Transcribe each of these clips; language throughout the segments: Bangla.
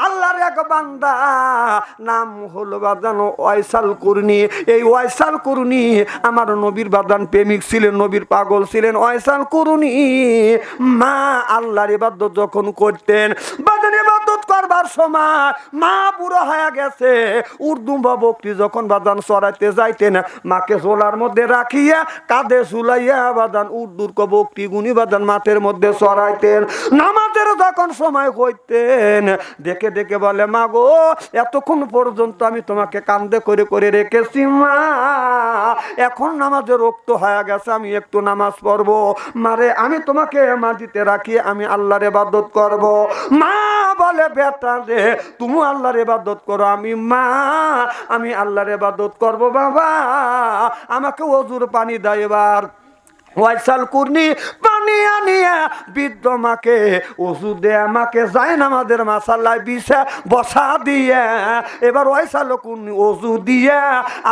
আল্লাহর এক বান্দা নাম হলো বাদান ওয়াইসাল কুরনি। এই ওয়াইসাল কুরনি আমার নবীর বাদান প্রেমিক ছিলেন, নবীর পাগল ছিলেন ওয়াইসাল কুরনি। মা আল্লাহর ইবাদত যখন করতেন, বাদান ইবাদত করবার সময় মা বুড়ো হয়ে গেছে, উর্দুম্বা বকরি যখন বাদান চড়াইতে যাইতেন, মাকে ঝোলার মধ্যে রাখিয়া কাঁধে ঝুলাইয়া বাদান উর্দুর বকরি গুনি বাদান মাঠের মধ্যে চড়াইতেন। নামাজের যখন সময় হইতেন দেখে দেখে বলে, মা গো এতক্ষণ পর্যন্ত আমি তোমাকে কান্দে করে করে রেখেছি মা, এখন নামাজের রক্ত হয়ে গেছে, আমি একটু নামাজ পড়বো। মারে আমি তোমাকে মাটিতে রাখি, আমি আল্লাহর ইবাদত করব। মা বলে, বেটা রে তুমি আল্লাহর ইবাদত করো, আমি আল্লাহর ইবাদত করব বাবা, আমাকে ওযুর পানি দাও। এবার ওয়াইসাল কুরনি পানি আনিয়া বৃদ্ধ মাকে ওষুধ দেয়া মাকে যায় নামাজের মাসাল্লায় বিছা বসা দিয়ে, এবার ওয়াইসাল কুরনি ওষুধ দিয়া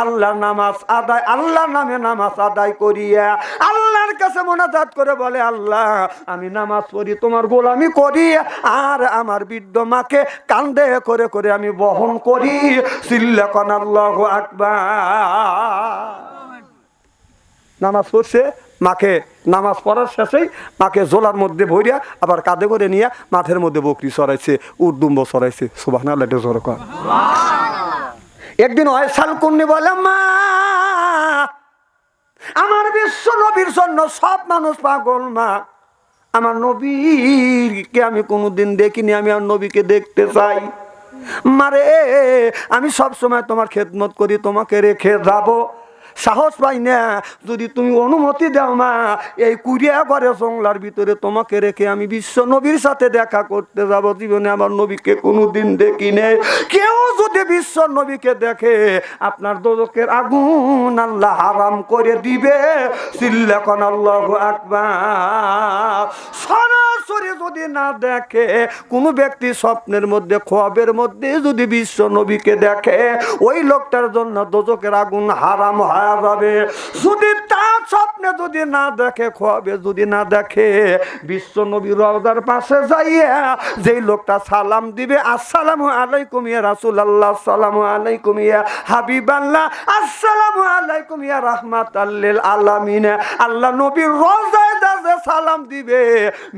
আল্লাহর নামাজ আদায়, আল্লাহর নামে নামাজ আদায় করিয়া আল্লাহর কাছে মোনাজাত করে বলে, আল্লাহ আমি নামাজ পড়ি, তোমার গোলামি করি, আর আমার বৃদ্ধ মাকে কান্দে করে করে আমি বহন করি। সিল্লাকান আল্লাহু আকবার। নামাজ পড়ছে, মাকে নামাজ পড়ার শেষেই মাকে জোলার মধ্যে ভরিয়া আবার কাঁধে করে নিয়ে মাঠের মধ্যে বকরি চড়াইছে, উর্দুম্ব চড়াইছে। সুবহানাল্লাহ, এটা জোরে কর। একদিন ওয়াইসাল কুরনি বলে, মা আমার বিশ্ব নবীর জন্য সব মানুষ পাগল, মা আমার নবীকে আমি কোনোদিন দেখিনি, আমি আর নবীকে দেখতে চাই। মারে আমি সব সময় তোমার খেদমত করি, তোমাকে রেখে যাবো, সাহস পাই না, যদি তুমি অনুমতি দাও মা, এই কুড়িয়া ঘরে জংলার ভিতরে তোমাকে রেখে আমি বিশ্ব নবীর সাথে দেখা করতে যাব। জীবনে আমার নবীকে কোনোদিন দেখি নেই। কেউ যদি বিশ্ব নবীকে দেখে আপনার দোজখের আগুন আল্লাহ হারাম করে দিবে। সিল্লাকান আল্লাহু আকবার। সরাসরি যদি না দেখে, কোন ব্যক্তি স্বপ্নের মধ্যে খোয়াবের মধ্যে যদি বিশ্ব নবীকে দেখে, ওই লোকটার জন্য দোজখের আগুন হারাম হয় যাবে। যদি তার স্বপ্নে যদি না দেখে, খোয়াবে যদি না দেখে, বিশ্ব নবী রওজার পাশে যাইয়া যেই লোকটা সালাম দিবে, আসসালামু আলাইকুম ইয়া রাসূলুল্লাহ, আসসালামু আলাইকুম ইয়া হাবিবাল্লাহ, আসসালামু আলাইকুম ইয়া রাহমাতাল লিল আলামিন, আল্লাহ নবীর রওজায় যে সালাম দিবে,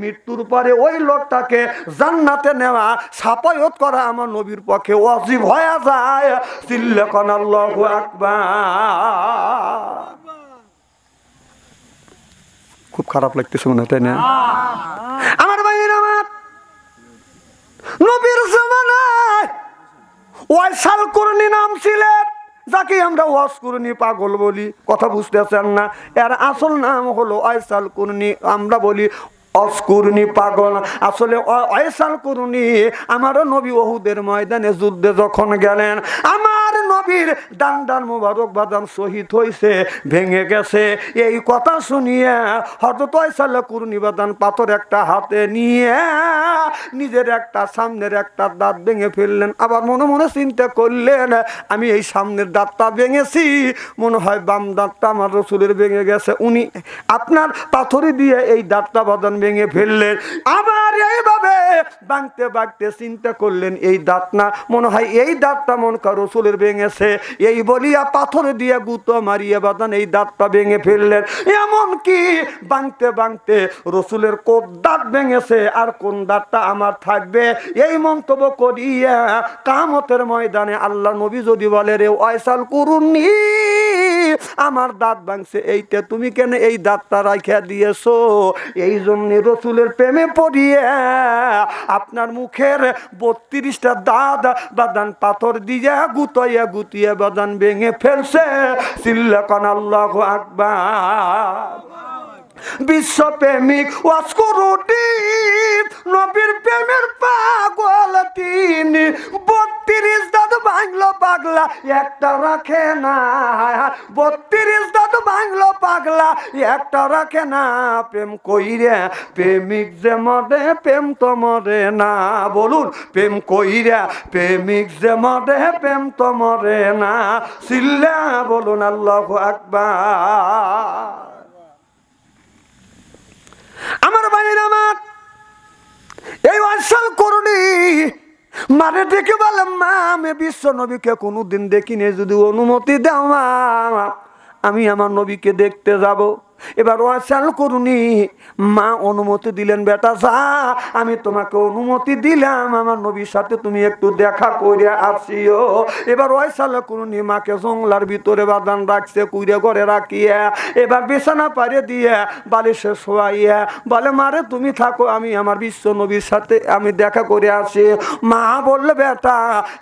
মৃত্যুর পরে ওই লোকটাকে জান্নাতে নেওয়া সাফায়াত করা আমার নবীর পক্ষে ওয়াজিব হয়ে যায়। সিল্লাকান আল্লাহু আকবার। খুব খারাপ লাগতেছে মনে হয়, তাই না? আমার ভাইয়ের, আমার নবীর জামানায় ওয়াইসাল কুরনি নাম ছিলেন, যাকে আমরা ওয়াস কুরনি পাগল বলি। কথা বুঝতেছেন না? এর আসল নাম হলো ওয়াইসাল কুরনি, আমরা বলি অস্কুরনি পাগল। আসলে ওয়াইসাল কুরনি আমারও নবী উহুদের ময়দানে যুদ্ধে যখন গেলেন, আমার নবীর ডান্ডার মুবারক বাদাম শহীদ হয়েছে, ভেঙে গেছে। এই কথা শুনিয়ে হযরত ওয়াইসাল কুরনি বাদান পাথর একটা হাতে নিয়ে নিজের একটা সামনের একটা দাঁত ভেঙে ফেললেন। আবার মনে মনে চিন্তা করলেন, আমি এই সামনের দাঁতটা ভেঙেছি, মনে হয় বাম দাঁতটা আমার রাসূলের ভেঙে গেছে। উনি আপনার পাথরে দিয়ে এই দাঁতটা বাদান ভেঙে ফেললেন। আবার এইভাবে ভাঙতে ভাঙতে চিন্তা করলেন, এই দাঁত না, মনে হয় এই দাঁতটা মন কার রাসূলের ভেঙেছে। এই বলিয়া পাথর দিয়ে গুঁতো মারিয়ে বাদান এই দাঁতটা ভেঙে ফেললেন। এমন কি ভাঙতে ভাঙতে রাসূলের কোন দাঁত ভেঙেছে আর কোন দাঁতটা আমার থাকবে, এই মন্তব্য করিয়া কিয়ামতের ময়দানে আল্লাহ নবী যদি বলে, রে ওয়াইসাল কুরনি আমার দাঁত ভাঙছে, এইটা তুমি কেন এই দাঁতটা রাখিয়া দিয়েছো? এই জন্য রাসূলের প্রেমে পড়িয়া আপনার মুখের 32টা দাঁত বাদান পাথর দিয়া গুতাইয়া গুতিয়ে বাদান ভেঙে ফেলছে। সিল্লাকান আল্লাহু আকবার। বিশ্বপ্রেমিক ওয়াসকুরুটি নবীর প্রেমের পাগল তিনি, 32 দাঁত ভাঙলো পাগলা একটা রাখে না, 32 দাঁত ভাঙলো পাগলা একটা রাখে না। প্রেম কইরে প্রেমিক যে মরে, প্রেম তো মরে না। বলুন, প্রেম কইরে প্রেমিক যে মরে, প্রেম তো মরে না। সিল্লা বলুন আল্লাহু আকবার। আমার ভাইয়ের, আমার এই ওয়াইসাল কুরনি মারে দেখে বলে মা আমি বিশ্ব নবীকে কোনোদিন দেখিনি, যদি অনুমতি দাও মা আমি আমার নবীকে দেখতে যাব। এবার ওয়াসাল করুনি মা অনুমতি দিলেন, বেটা যা আমি তোমাকে অনুমতি দিলাম, আমার নবীর সাথে তুমি একটু দেখা করে আসিও। এবার ওয়াসাল করুনি মাকে জংলার ভিতরে বাঁধান রাখছে, কুইরে ঘরে রাখিয়া এবার বিছানা পারে দিয়ে বালিশে শোয়াইয়া বলে মারে তুমি থাকো, আমি আমার বিশ্ব নবীর সাথে আমি দেখা করে আসি। মা বললে বেটা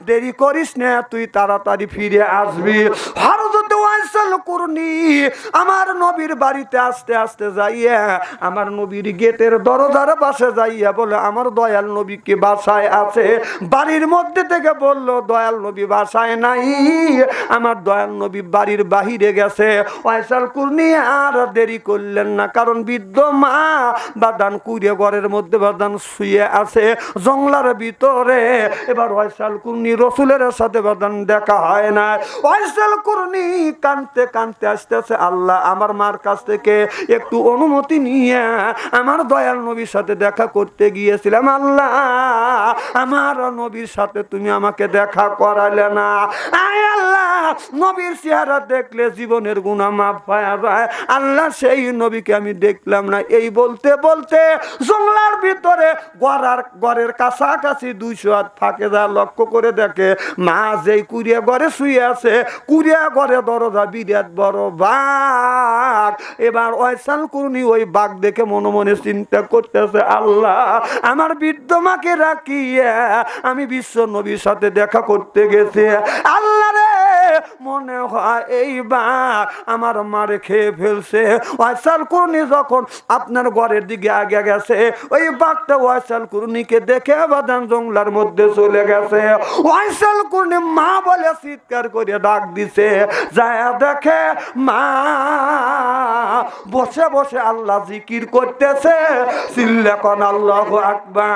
দেরি করিস না, তুই তাড়াতাড়ি ফিরে আসবি। হযরত ওয়াসাল করুনি আমার নবীর বাড়িতে আস্তে আস্তে যাইয়া আমার নবীর গেটের দরজার পাশে যাইয়া বলে আমার দয়াল নবী কি বাসায় আছে? বাড়ির মধ্যে থেকে বলল দয়াল নবী বাসায় নাই, আমার দয়াল নবী বাড়ির বাহিরে গেছে। ওয়াসাল করুনি আর দেরি করলেন না, কারণ বৃদ্ধ মা বাদান কুড়িয়ে ঘরের মধ্যে বাদান শুয়ে আছে জংলার ভিতরে। এবার ওয়াসাল করুনি রসুলের সাথে বাদান দেখা হয় না। ওয়াসাল করুনি কানতে কানতে আসতেছে, আল্লাহ আমার মার কাছ থেকে একটু অনুমতি নিয়ে আমার দয়াল নবীর সাথে দেখা করতে গিয়েছিলাম, আল্লাহ আমার নবীর সাথে তুমি আমাকে দেখা করালে না। আয় আল্লাহ নবীর চেহারা দেখলে জীবনের গুনাহ মাফ হয়ে যায়, আল্লাহ সেই নবীকে আমি দেখলাম না। এই বলতে বলতে জংলার ভিতরে ঘরের কাছাকাছি 200 হাত ফাঁকে যা লক্ষ্য করে দেখে মা যেই কুড়িয়া ঘরে শুয়ে আছে, কুড়িয়া ঘরে দরজা বিরাট বড় বাঘ। এবার ওয়াসাল করুনি ওই বাঘ দেখে মনে মনে চিন্তা করতেছে, আল্লাহ আমার বৃদ্ধ মাকে রাখিয়া আমি বিশ্ব নবীর সাথে দেখা করতে গেছি, আল্লাহ রে মনে হয় এই বাঘ আমার মারে খেয়ে ফেলছে। ওয়াসাল করুনি যখন আপনার ঘরের দিকে আগে গেছে ওই বাঘটা ওয়াসাল করুনিকে দেখে বাদান জংলার মধ্যে চলে গেছে। ওয়াসাল করুনি মা বলে চিৎকার করে ডাক দিছে, যায় দেখে মা বসে বসে আল্লাহ জিকির করতেছে, চিল্লা কোন আল্লাহু আকবার।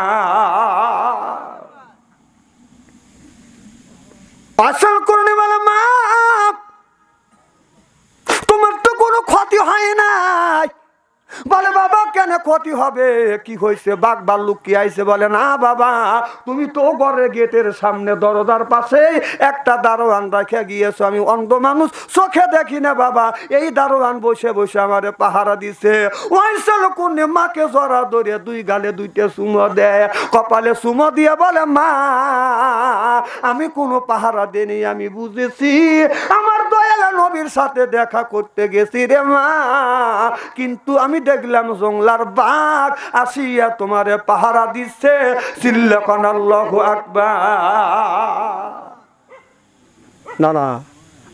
ওয়াসাল করুনি বলে মা তোমার তো কোনো ক্ষতি হয় নাই। বলে বাবা কেন ক্ষতি হবে, কি হয়েছে? বাঘ ভাল্লুক কি আইছে? বলে না বাবা তুমি তো ঘরের গেটের সামনে দরজার পাশে একটা দারোয়ান রাখা গিয়েছো, আমি অন্ধ মানুষ চোখে দেখি না বাবা, এই দারোয়ান বসে বসে আমারে পাহারা দিছে। ওয়াসাল করুনি মাকে জড়া ধরে 2 গালে 2টা চুমো দেয়, কপালে চুমো দিয়ে বলে মা আমি কোনো পাহারা দেনি, আমি বুঝেছি আমার দয়াল নবীর সাথে দেখা করতে গেছি রে মা, কিন্তু আমি দেখলাম জংলার বাঘ আসিয়া তোমারে পাহারা দিচ্ছে, চিল্লা কোন আল্লাহু আকবার। না না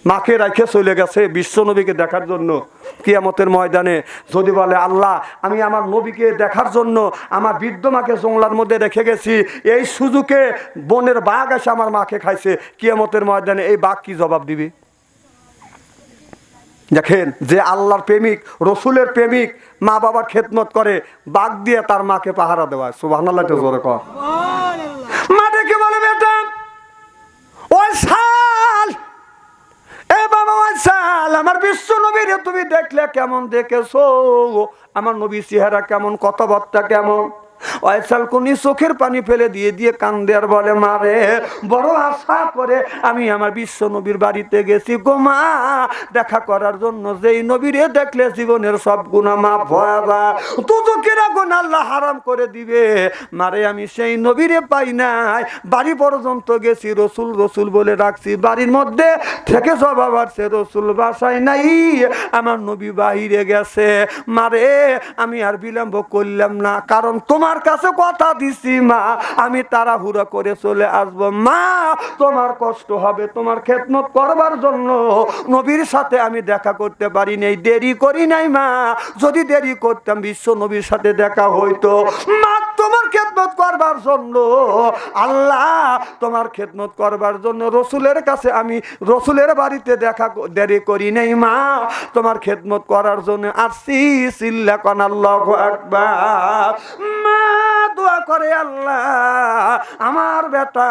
মাকে রেখে চলে গেছে বিশ্ব নবীকে দেখার জন্য। কিয়ামতের ময়দানে যদি বলে আল্লাহ আমি আমার নবীকে দেখার জন্য আমার বৃদ্ধ মাকে জংলার মধ্যে রেখে গেছি, এই সুযোগে বনের বাঘ এসে আমার মাকে খাইছে, কিয়ামতের ময়দানে এই বাঘ কি জবাব দিবে? দেখেন যে আল্লাহর প্রেমিক রসুলের প্রেমিক মা বাবার খেদমত করে, বাঘ দিয়ে তার মাকে পাহারা দেওয়া। সুবহানাল্লাহ জোরে কর। মা ডেকে বলে বেটা ওয়াসাল, এ বাবা ওয়াসাল আমার বিশ্ব নবীরে তুমি দেখলে কেমন দেখেছো? আমার নবীর চেহারা কেমন, কথাবার্তা কেমন? ওয়াসাল করুনি চোখের পানি ফেলে দিয়ে দিয়ে কান্দে আর বলে মারে বড় আশা করে আমি আমার বিশ্ব নবীর বাড়িতে গেছি গো মা দেখা করার জন্য, যেই নবীরে দেখলে জীবনের সব গুনাহ মাফ হয়ে যায়, দুজকের আগুন আল্লাহ হারাম করে দিবে। মারে আমি সেই নবীরে পাই নাই, বাড়ি পর্যন্ত গেছি রসুল রসুল বলে রাখছি, বাড়ির মধ্যে থেকে জবাব আসছে রসুল বাসায় নাই, আমার নবী বাহিরে গেছে। মারে আমি আর বিলম্ব করলাম না, কারণ তোমার কাছে কথা দিছি মা আমি তাড়াহুড়া করে চলে আসবো, মা তোমার কষ্ট হবে, তোমার খেদমত করবার জন্য নবীর সাথে আমি দেখা করতে পারি নাই, দেরি করি নাই মা, যদি দেরি করতাম বিশ্ব নবীর সাথে দেখা হইতো। মা তোমার খেদমত করবার জন্য আল্লাহ তোমার খেদমত করবার জন্য রসুলের কাছে আমি রসুলের বাড়িতে দেখা দেরি করি নাই মা, তোমার খেদমত করার জন্য আসছি, চিল্লা কোন আল্লাহু আকবার। মা দোয়া করে আল্লাহ আমার বেটা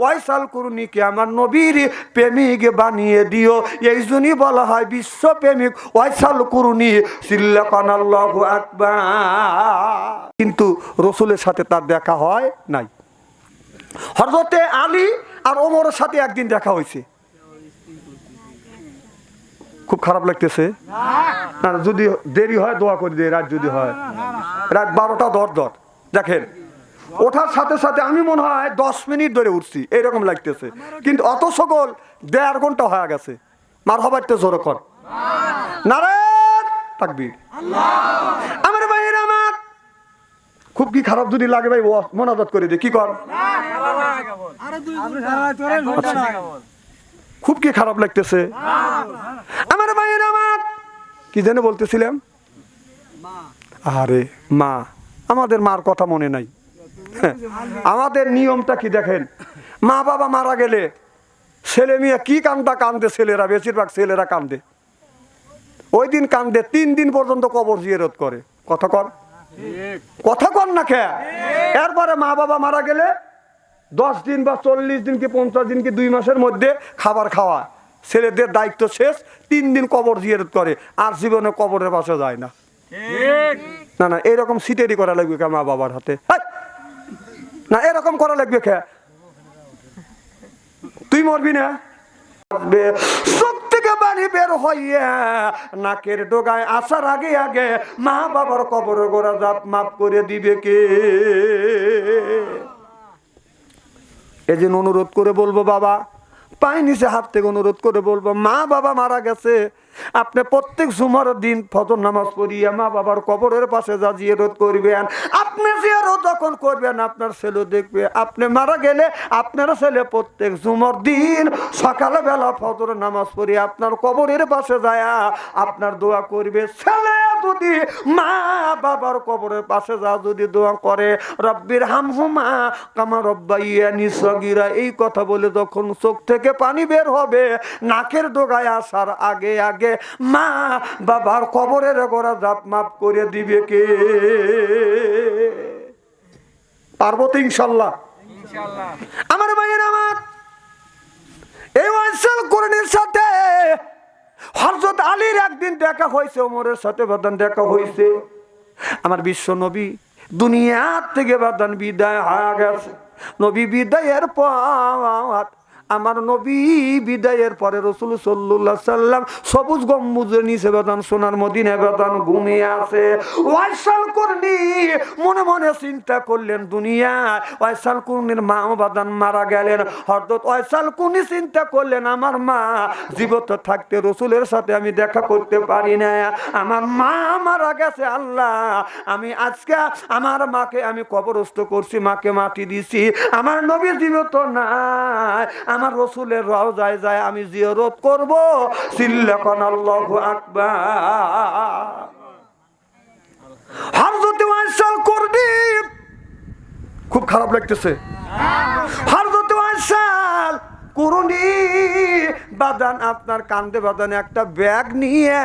ওয়াসাল করুনিকে আমার নবীর প্রেমিক বানিয়ে দিও, এই জন্যই বলা হয় বিশ্ব প্রেমিক ওয়াসাল করুনি, চিল্লা কোন আল্লাহু আকবার। কিন্তু রসুলের সাথে তার দেখা হয় নাই। হযরতে আলী আর ওমরের সাথে একদিন দেখা হয়েছে। খুব খারাপ লাগতেছে না? যদি দেরি হয় দোয়া করে দিয়ে, রাত যদি হয় রাত 12টা দর দেখেন, ওঠার সাথে সাথে আমি মনে হয় 10 মিনিট ধরে উঠছি এইরকম লাগতেছে, কিন্তু অত সকল 1.5 ঘন্টা হয়ে গেছে। মারহাবা একটু জোরে কর, নারায়ে তাকবীর। আমার ভাইয়েরা আমার, খুব কি খারাপ যদি লাগে ভাই মোনাজাত করে দে, কি কর? খুব কি খারাপ লাগতেছে আমার ভাইয়েরা আমার। কি জানে বলতেছিলাম? আরে মা, আমাদের মার কথা মনে নাই। আমাদের নিয়মটা কি দেখেন, মা বাবা মারা গেলে ছেলে মেয়ে কি কান্দে, ছেলেরা বেশিরভাগ ছেলেরা কান্দে। ওই দিন কান্দে 3 দিন পর্যন্ত কবর জিয়ারত করে। কথা কর না কে? এরপরে মা বাবা মারা গেলে 10 দিন বা 40 দিন কি 50 দিন কি 2 মাসের মধ্যে খাবার খাওয়া, ছেলেদের দায়িত্ব শেষ। 3 দিন কবর জিয়ারত করে, আর জীবনে কবরের পাশে যায় না। না না, এরকম সিটেরি করা লাগবে কে মা বাবার হাতে? না, এরকম করা লাগবে কে? তুই মরবি না? চোখ থেকে পানি বের হইয়া নাকের ডোগায় আসার আগে আগে মা বাবার কবর গোড়া জাপ মাপ করে দিবে কে? এজন্য অনুরোধ করে বলবো, বাবা পায়ে নিচে হাত থেকে অনুরোধ করে বলবো, মা বাবা মারা গেছে, আপনি প্রত্যেক জুমার দিন ফজর নামাজ পড়িয়া মা বাবার কবরের পাশে যা জিয়ারত করবেন। আপনি জিয়ারত যখন করবেন আপনার ছেলে দেখবে, আপনি মারা গেলে আপনার ছেলে প্রত্যেক জুমার দিন সকালবেলা ফজর নামাজ পড়িয়া আপনার কবরের পাশে যায় আপনার দোয়া করবে। ছেলে যদি মা বাবার কবরের পাশে যা যদি দোয়া করে, রব্বির হামহুমা কামা রব্বাইয়ানি সগীরা, এই কথা বলে যখন চোখ থেকে পানি বের হবে, নাকের ডোগায় আসার আগে আগে মা বাবার কবরের গোড়া জাপ মাপ করে দিবে কে? পারবো তো ইনশাল্লাহ? আমার ভাইয়ের আমার, এই ওয়াইসাল কোরআনের সাথে হযরত আলীর একদিন দেখা হয়েছে, ওমরের সাথে বাদান দেখা হয়েছে। আমার বিশ্ব নবী দুনিয়া থেকে বাদান বিদায় হয়ে গেছে। নবী বিদায়ের পর, আমার নবী বিদায়ের পরে রাসূল সাল্লাল্লাহু আলাইহি সাল্লাম সবুজ গম্বুজের নিচে বাদান সোনার মদিনায় বাদান ঘুমিয়ে আছে। ওয়াইসাল করনি মনে মনে চিন্তা করলেন, দুনিয়া ওয়াইসাল কুরনির মা বাদান মারা গেলেন। হযরত ওয়াইসাল কুরনি চিন্তা করলেন, আমার মা জীবিত থাকতে রাসূলের সাথে আমি দেখা করতে পারি না, আমার মা মারা গেছে। আল্লাহ, আমি আজকে আমার মাকে আমি কবরস্থ করছি, মাকে মাটি দিছি, আমার নবী জীবিত নাই, আমার রাসূলের রওজায় যায় আমি জিয়ারত করব। সিল্লাকান আল্লাহু আকবার। হযরত ওয়াইসাল করনি খুব খারাপ লাগতেছে। হযরত ওয়াইসাল কুরনি বাদান আপনার কান্দে বাদানে একটা ব্যাগ নিয়ে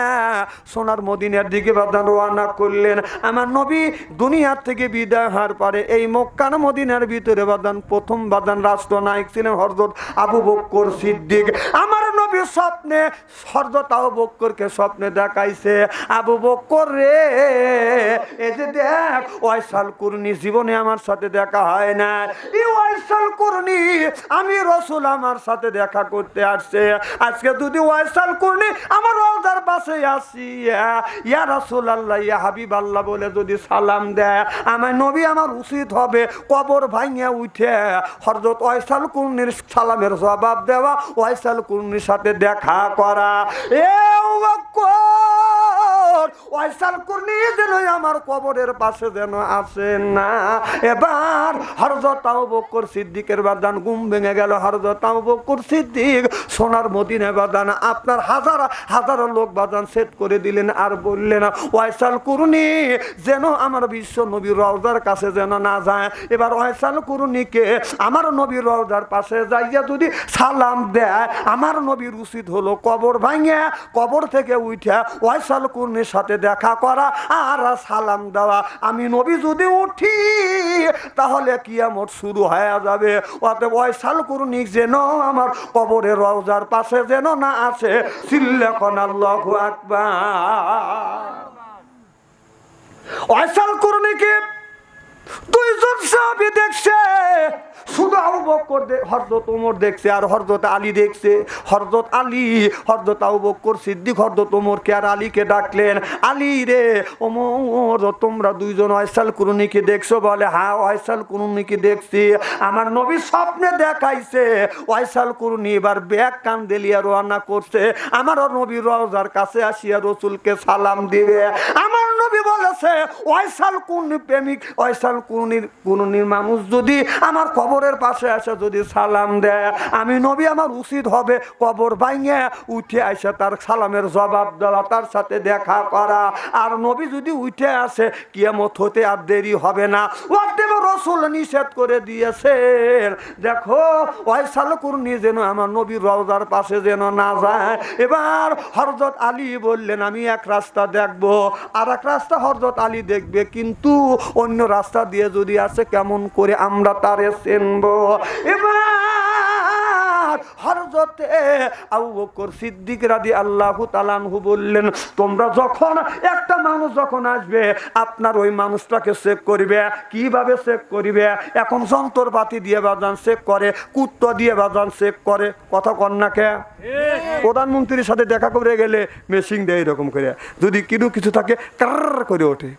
সোনার মদিনার দিকে বাদান রওনা করলেন। আমার নবী দুনিয়ার থেকে বিদায় হওয়ার পরে এই মক্কা মদিনার ভিতরে বাদান প্রথম বাদান রাষ্ট্রনায়ক ছিলেন হযরত আবু বকর সিদ্দিক। আমার নবী স্বপ্নে হযরত আবু বকরকে স্বপ্নে দেখাইছে, আবু বকর রে, এই যে দেখ ওয়াইসাল কুরনি জীবনে আমার সাথে দেখা হয় না, এই ওয়াইসাল কুরনি আমি রাসূল আমার সাথে দেখা করতে আসছে। আজকে যদি ওয়াইসাল কুরনি আমার রওজার পাশে আসি, ইয়া রাসূলুল্লাহ ইয়া হাবিবাল্লাহ বলে যদি সালাম দেয়, আমার নবী আমার উচিত হবে কবর ভাঙিয়া উঠে হযরত ওয়াইসাল কুরনির সালামের জবাব দেওয়া, ওয়াইসাল কুরনির সাথে দেখা করা। এ বকর, ওয়াইসাল কুরনি যেন আমার কবরের পাশে যেন আসে না। এবার হযরত আবু বকর সিদ্দিকের বাদান ঘুম ভেঙে গেল। হযরত আবু বকর সিদ্দিক সোনার মদিনায় বাদান আপনার হাজার হাজার লোক বাদান সেট করে দিলেন, আর বললেন ওয়াইসাল কুরনি যেন আমার বিশ্ব নবীর রওজার কাছে যেন না যায়। এবার ওয়াইসাল কুরনিকে আমার নবীর রওজার পাশে যাইয়া যদি সালাম দেয়, আমার নবীর উচিত হলো কবর ভাঙিয়া কবর থেকে উঠা ওয়াইসাল কুরনির সাথে দেখা করা আর সালাম দেওয়া। আমি নবী যদি উঠি তাহলে কিয়ামত শুরু হয়ে যাবে। অতএব ওয়াইসাল কুরনি যেন আমার কবরের রওজার পাশে যেন না আসে। সিল্লাকান আল্লাহু আকবার। ওয়াইসাল কুরনিকে 2 জন সাহাবী দেখছে, শুধু আবু বকর বকর হযরত ওমর দেখছে আর হযরত আলী দেখছে। হযরত আলী, হযরত আবু বকর সিদ্দিক হযরত ওমরকে আর আলীকে ডাকলেন, আলী রে ওমর তোমরা দুইজন ওয়াইসাল কুরুনিকে দেখছো? বলে হ্যাঁ ওয়াইসাল কুরুনিকে দেখছি। আমার নবী স্বপ্নে দেখাইছে ওয়াইসাল কুরুনি এবার ব্যাগ কান দেলিয়া রওনা করছে, আমার নবী রওজার কাছে আসিয়া রসুলকে সালাম দিবে। আমার নবী বলেছে ওয়াইসাল কুরুনি প্রেমিক, ওয়াইসাল কুরুনির মানুষ যদি আমার কবরের পাশে আসে যদি সালাম দেয়, আমি নবী আমার উচিত হবে কবর ভাঙে উঠে আসে তার সালামের জবাব দেওয়া, তার সাথে দেখা করা। আর নবী যদি উঠে আসে কিয়ামত হতে আর দেরি হবে না। রসুল নিষেধ করে দিয়েছেন, দেখো ওয়াইসাল কুরুনি যেন আমার নবীর রওজার পাশে যেন না যায়। এবার হযরত আলী বললেন আমি এক রাস্তা দেখবো, আর এক রাস্তা হযরত আলী দেখবে, কিন্তু অন্য রাস্তা দিয়ে যদি আসে কেমন করে আমরা তারে চিনবো। এবার হযরতে আবু বকর সিদ্দিক রাদিয়াল্লাহু তাআলা আনহু বললেন, তোমরা যখন একটা মানুষ যখন আসবে আপনার ওই মানুষটাকে চেক করবে। কিভাবে চেক করবে? এখন যন্ত্রপাতি দিয়ে বাজান চেক করে, কুত্তা দিয়ে বাজান চেক করে, কথা কন না কে? প্রধানমন্ত্রীর সাথে দেখা করে গেলে মেশিন দেয় এরকম করে, যদি কিনো কিছু থাকে কার করে ওঠে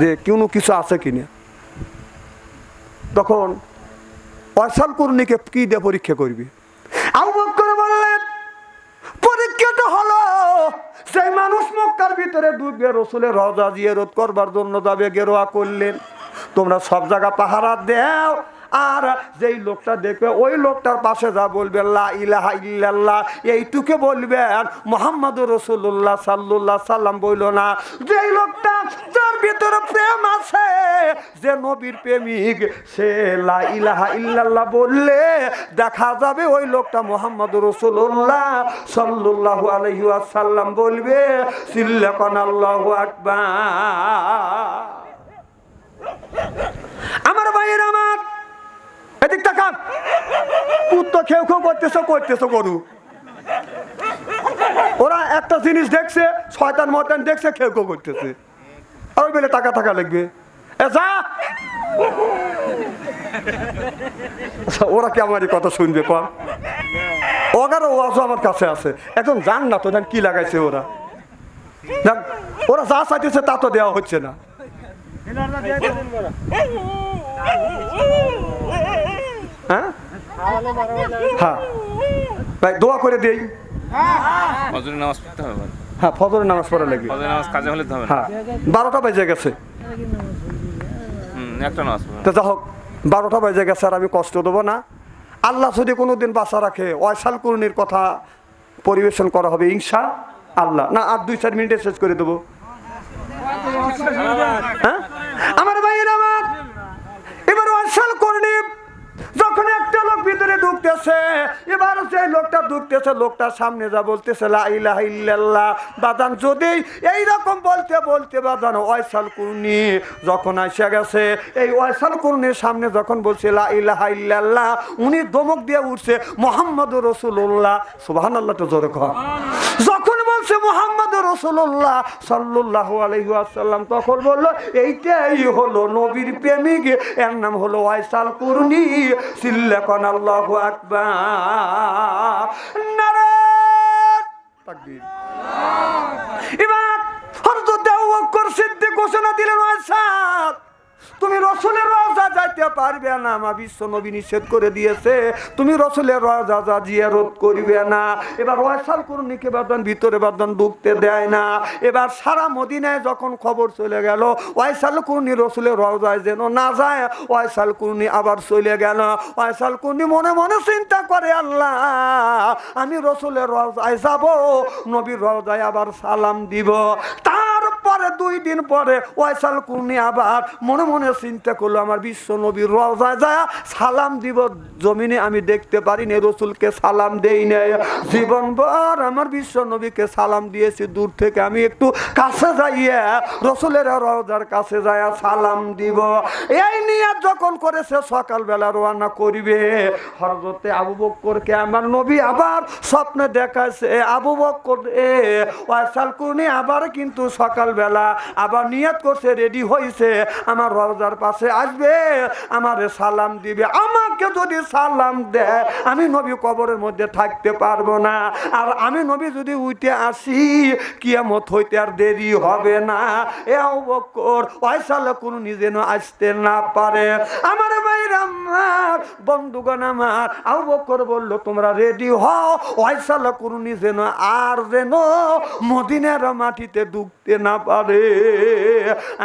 যে কোনো কিছু আছে কিনা। তখন ওয়াইসাল কুরুনিকে কি দিয়ে পরীক্ষা করবি? আবু বকর বললেন পরীক্ষাটা হলো সেই মানুষ মক্কার ভিতরে ঢুকবে, রসুলের রওজা জিয়ারত করবার জন্য যাবে, গেরোয়া করলেন, তোমরা সব জায়গা পাহারা দেও, আর যেই লোকটা দেখবে ওই লোকটার পাশে যা বলবে লা ইলাহা ইল্লাল্লাহ এইটুকু বলবেন, মুহাম্মাদুর রাসূলুল্লাহ সাল্লাল্লাহু আলাইহি সাল্লাম বলল না। যেই লোকটা যার ভিতরে প্রেম আছে, যে নবীর প্রেমিক, সে লা ইলাহা ইল্লাল্লাহ বললে দেখা যাবে ওই লোকটা মুহাম্মাদুর রাসূলুল্লাহ সাল্লাল্লাহু আলাইহি ওয়াসাল্লাম বলবে সিল্লাকান আল্লাহু আকবার। আমার ভাইয়ের আমার এদিক তাকান, কুত্তা খেউ খেউ করতেছো গরু। ওরা একটা জিনিস দেখছে, শয়তান ময়তান দেখছে, খেউ খেউ করতেছে, আর ওই বেলে টাকা লাগবে। ওরা কি আমারই কথা শুনবে? কম ওগারও ওয়াজও আমার কাছে আছে, এখন জান না তো জান কি লাগাইছে ওরা, ওরা যা চাইতেছে তা তো দেওয়া হচ্ছে না। হ্যাঁ হ্যাঁ ভাই দোয়া করে দেই। ফজরের নামাজ পড়তে হবে। হ্যাঁ ফজরের নামাজ পড়া লাগবে। ফজরের নামাজ কাজে হলে হবে। হ্যাঁ 12টা বেজে গেছে। একটা নামাজ তো যা হোক 12টা বেজে গেছে, আর আমি কষ্ট দেবো না। আল্লাহ যদি কোনোদিন বাঁচা রাখে ওয়াইসাল কুরুনির কথা পরিবেশন করা হবে ইনশাআল্লাহ। না আর 2-4 মিনিটে শেষ করে দেবো। হ্যাঁ আমার ভাইয়েরা আমার, এবার ওয়াইসাল কুরুনি যখন একটা লোক ভিতরে ঢুকতেছে, এবার সেই লোকটা ঢুকতেছে, লোকটার সামনে যা বলতেছে লা ইলাহা ইল্লাল্লাহ, বাদান যদি এইরকম বলতে বলতে বাদান ওয়াইসাল কুরুনি যখন আসে গেছে, এই ওয়াইসাল কুরুনির সামনে যখন বলছে লা ইলাহা ইল্লাল্লাহ, উনি ধমক দিয়ে উঠছে মুহাম্মাদুর রাসূলুল্লাহ, সুবহানাল্লাহ তো জোরে কর। যখন বলছে মুহাম্মাদুর রাসূলুল্লাহ সাল্লাল্লাহু আলাইহি ওয়াসাল্লাম, তখন বলল এইটাই হলো নবীর প্রেমিক, এর নাম হলো ওয়াইসাল কুরুনি, সিল্লাকান আল্লাহু আকবার, নারায়ে তাকবীর। এবার হযরত আবু বকর সিদ্দিক ঘোষণা দিলেন ওয়াইসাল তুমি রসুলের রওজা যাইতে পারবে না, আমার বিশ্ব নবী নিষেধ করে দিয়েছে, তুমি রসুলের রওজা জিয়ারত করবে না। এবার ওয়াইসাল কুরুনিকে বাদন ভিতরে বাদন ঢুকতে দেয় না। এবার সারা মদিনায় যখন খবর চলে গেল ওয়াইসাল কুরুনি রসুলের রওজায় যেন না যায়, ওয়াইসাল কুরুনি আবার চলে গেল। ওয়াইসাল কুরুনি মনে মনে চিন্তা করে আল্লাহ আমি রসুলের রওজায় যাব, নবীর রওজায় আবার সালাম দিব। তারপরে 2 দিন পরে ওয়াইসাল কুরুনি আবার মনে মনে চিন্তা করলো আমার বিশ্ব নবীর রওজায় যায় সালাম দিব, জমিনে আমি দেখতে পারিনি রসুলকে সালাম দেই নাই, জীবনভর আমার বিশ্ব নবীকে সালাম দিয়েছি দূর থেকে, আমি একটু কাছে যাইয়া রসুলের রওজার কাছে যায় সালাম দিব। এই নিয়ত যখন করেছে সকালবেলা রওনা করিবে, হযরতে আবু বকরকে আমার নবী আবার স্বপ্নে দেখাছে, আবু বকর ওয়াইসাল কুরুনি আবার কিন্তু সকালবেলা সকালবেলা আবার নিয়ত করছে, রেডি হয়েছে, আমার রওজার পাশে আসবে, আমারে সালাম দিবে। আমাকে যদি সালাম দেয় আমি নবী কবরের মধ্যে থাকতে পারবো না। আর আমি নবী যদি উঠে আসি কিয়ামত হইতে আর দেরি হবে না। এ আবু বকর ওয়াইসাল কুরনি যেন আসতে না পারে। আমার ভাইরা আমার, বন্ধুগণ আমার, আবু বকর বলল তোমরা রেডি হও, ওয়াইসাল কুরনি যেন আর যেন মদিনার মাটিতে ঢুকতে না পারে।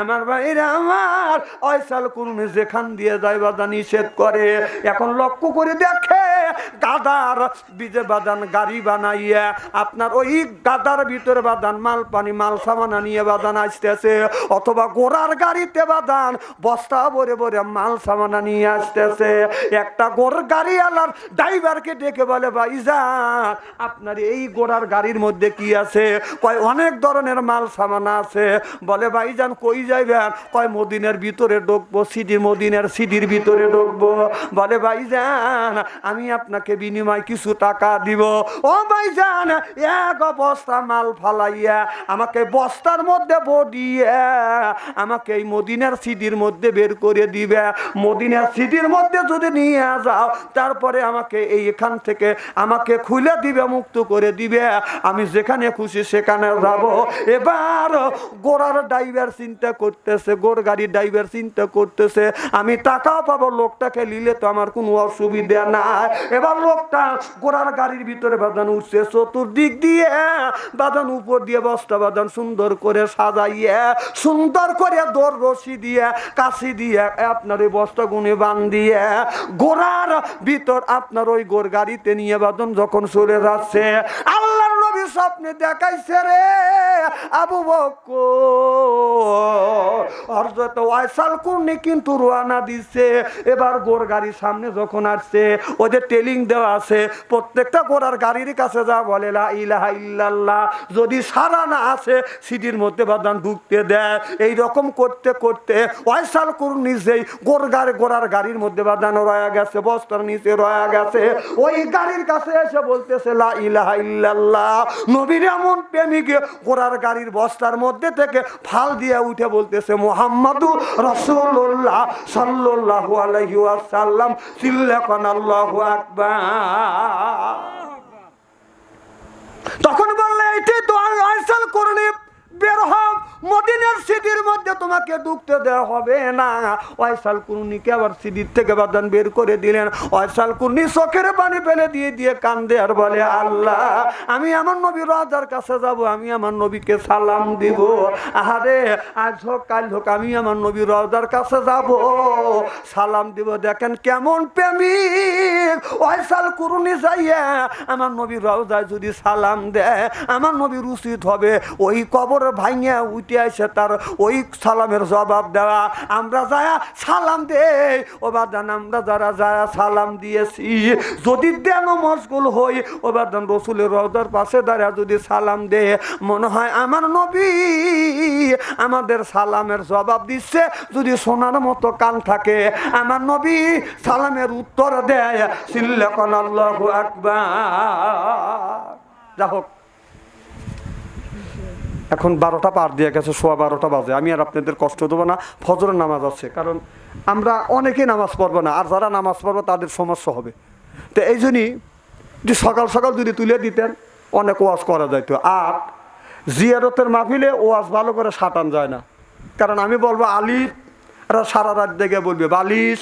আমার ভাইরা আমার, ওয়াইসাল কুরনি যেখান দিয়ে যায় বাধা নিষেধ করে। এখন লক্ষ্য করে দেখে গাদার বীজে বাদান গাড়ি বানাইয়া আপনার ওই গাদার ভিতরে বাদান মাল পানি মাল সামানা নিয়ে বাদান আসতেছে, অথবা গোড়ার গাড়িতে বাদান বস্তা ভরে ভরে মাল সামানা নিয়ে আসতেছে। একটা গোড়ার গাড়ি আলার ড্রাইভারকে ডেকে বলে ভাইজান আপনার এই গোড়ার গাড়ির মধ্যে কি আছে? কয় অনেক ধরনের মাল সামানা আছে। বলে ভাইজান কই যাইবেন? কয় মদিনার ভিতরে ঢুকবো, মদিনার সিটির ভিতরে ঢুকবো। বলে ভাইজান আমি আপনাকে বিনিময় কিছু টাকা দিব। ও ভাইজান এক বস্তা মাল ফালাইয়া আমাকে বস্তার মধ্যে বডিয়ে আমাকে এই মদিনার সিটির মধ্যে বের করে দিবে। মদিনার সিটির মধ্যে যদি নিয়ে যাও তারপরে আমাকে এইখান থেকে আমাকে খুলে দিবে, মুক্ত করে দিবে, আমি যেখানে খুশি সেখানে যাব। এবার গোড়ার ড্রাইভার চিন্তা করতেছে, গোড় গাড়ির ড্রাইভার চিন্তা করতেছে আমি টাকাও পাবো, লোকটাকে নিলে তো আমার কোনো অসুবিধা নাই। এবার লোকটা গোড়ার গাড়ির ভিতরে বাদান উঠছে, চতুর্দিক দিয়ে বাদান উপর দিয়ে বস্তা বাদান সুন্দর করে সাজাইয়া সুন্দর করে দৌড় রশি দিয়ে কাশি দিয়ে আপনার ওই বস্তা গুনে বান্ধিয়ে গোড়ার ভিতর আপনার ওই গোড় গাড়িতে নিয়ে বাদন যখন চলে যাচ্ছে, আল্লাহর নবী স্বপ্নে দেখাইছে রে আবু বকর হযরত ওয়াইসাল কুরনি কিন্তু রওনা দিচ্ছে। এবার গোড় গাড়ির সামনে যখন আসছে ওদের টেলিং দেওয়া আছে, প্রত্যেকটা গোড়ার গাড়ির কাছে যা বলে লা ইলাহা ইল্লাল্লাহ, যদি সারা না আছে সিটির মধ্যে বাদান ঢুকতে দেয়। এই রকম করতে করতে ওয়াইসাল কুরনি যেই গোড়ার গাড়ির মধ্যে বাদান রয়ে গেছে, বস্তার নিচে রয়ে গেছে, ওই গাড়ির কাছে এসে বলতেছে লা ইলাহা ইল্লাল্লাহ। নবীর এমন প্রেমিক গোড়ার গাড়ির বস্তার মধ্যে থেকে ফাল দিয়ে উঠে বলতেছে মুহাম্মাদুর রাসূলুল্লাহ সাল্লাল্লাহু আলাইহি ওয়াসাল্লাম, সিল্লাকান আল্লাহু আকবার। তখন বললে এটাই তো ওয়াইসাল কুরনি, বের হও, মদিনার সিটির মধ্যে তোমাকে ঢুকতে দেওয়া হবে না। ওয়াইসাল কুরনিকে আবার সিটির থেকে বাদান বের করে দিলেন। ওয়াইসাল কুরনি চোখের পানি ফেলে দিয়ে দিয়ে কান্দে আর বলে আল্লাহ আমি আমার নবীর রওজার কাছে যাব, আমি আমার নবীকে সালাম দিব। আহারে আজ হোক কাল হোক আমি আমার নবীর রওজার কাছে যাব, সালাম দিব। দেখেন কেমন প্রেমিক ওয়াইসাল কুরনি যাইয়া আমার নবীর রওজায় যদি সালাম দেয় আমার নবীর উচিত হবে ওই কবর ভাইয়া উঠে আসে তার ওই সালামের জবাব দেওয়া। আমরা যায়া সালাম দেই ও বাদান, আমরা যারা যারা সালাম দিয়েছি যদি দেন মশগুল হই ও বাদান রসুলের রওজার পাশে দাঁড়া যদি সালাম দে, মনে হয় আমার নবী আমাদের সালামের জবাব দিচ্ছে। যদি শোনার মতো কান থাকে আমার নবী সালামের উত্তর দেয় সিল্লাকান আল্লাহু আকবার। যা হোক এখন 12টা পার দিয়ে গেছে, 12:15 বাজে। আমি আর আপনাদের কষ্ট দেবো না, ফজরের নামাজ আছে, কারণ আমরা অনেকেই নামাজ পড়বো না, আর যারা নামাজ পড়বো তাদের সমস্যা হবে। তো এই জন্যই যে সকাল সকাল যদি তুলে দিতেন অনেক ওয়াজ করা যাইতো। আর জিয়ারতের মাহফিলে ওয়াজ ভালো করে সাটান যায় না, কারণ আমি বলবো আলিরা সারা রাত জেগে বলবে বালিশ,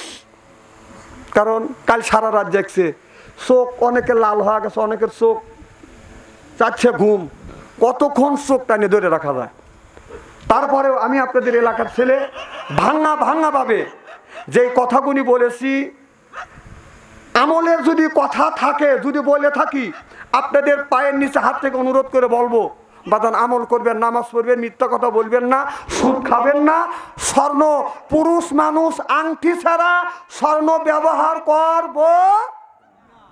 কারণ কাল সারা রাত জেগছে, চোখ অনেকের লাল হয়ে গেছে, অনেকের চোখ চাচ্ছে ঘুম, কতক্ষণ চোখ টানে ধরে রাখা যায়। তারপরেও আমি আপনাদের এলাকার ছেলে ভাঙা ভাবে যেই কথাগুলি বলেছি, আমলের যদি কথা থাকে, যদি বলে থাকি আপনাদের পায়ের নিচে হাত থেকে অনুরোধ করে বলবো বাদান আমল করবেন, নামাজ পড়বেন, মিথ্যা কথা বলবেন না, সুদ খাবেন না, স্বর্ণ পুরুষ মানুষ আংটি ছাড়া স্বর্ণ ব্যবহার করব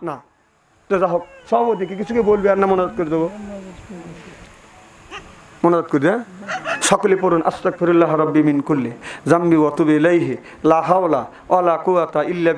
না। তো যা হোক সভাপতিকে কিছুকে বলবে আর না মনে করে দেবো, মনে করে সকলে পড়ুন আস্তাগফিরুল্লাহ রাব্বি মিন কুল্লি যামবি ওয়া তুবু ইলাইহি লা হাওলা ওয়া লা কুওয়াতা ইল্লা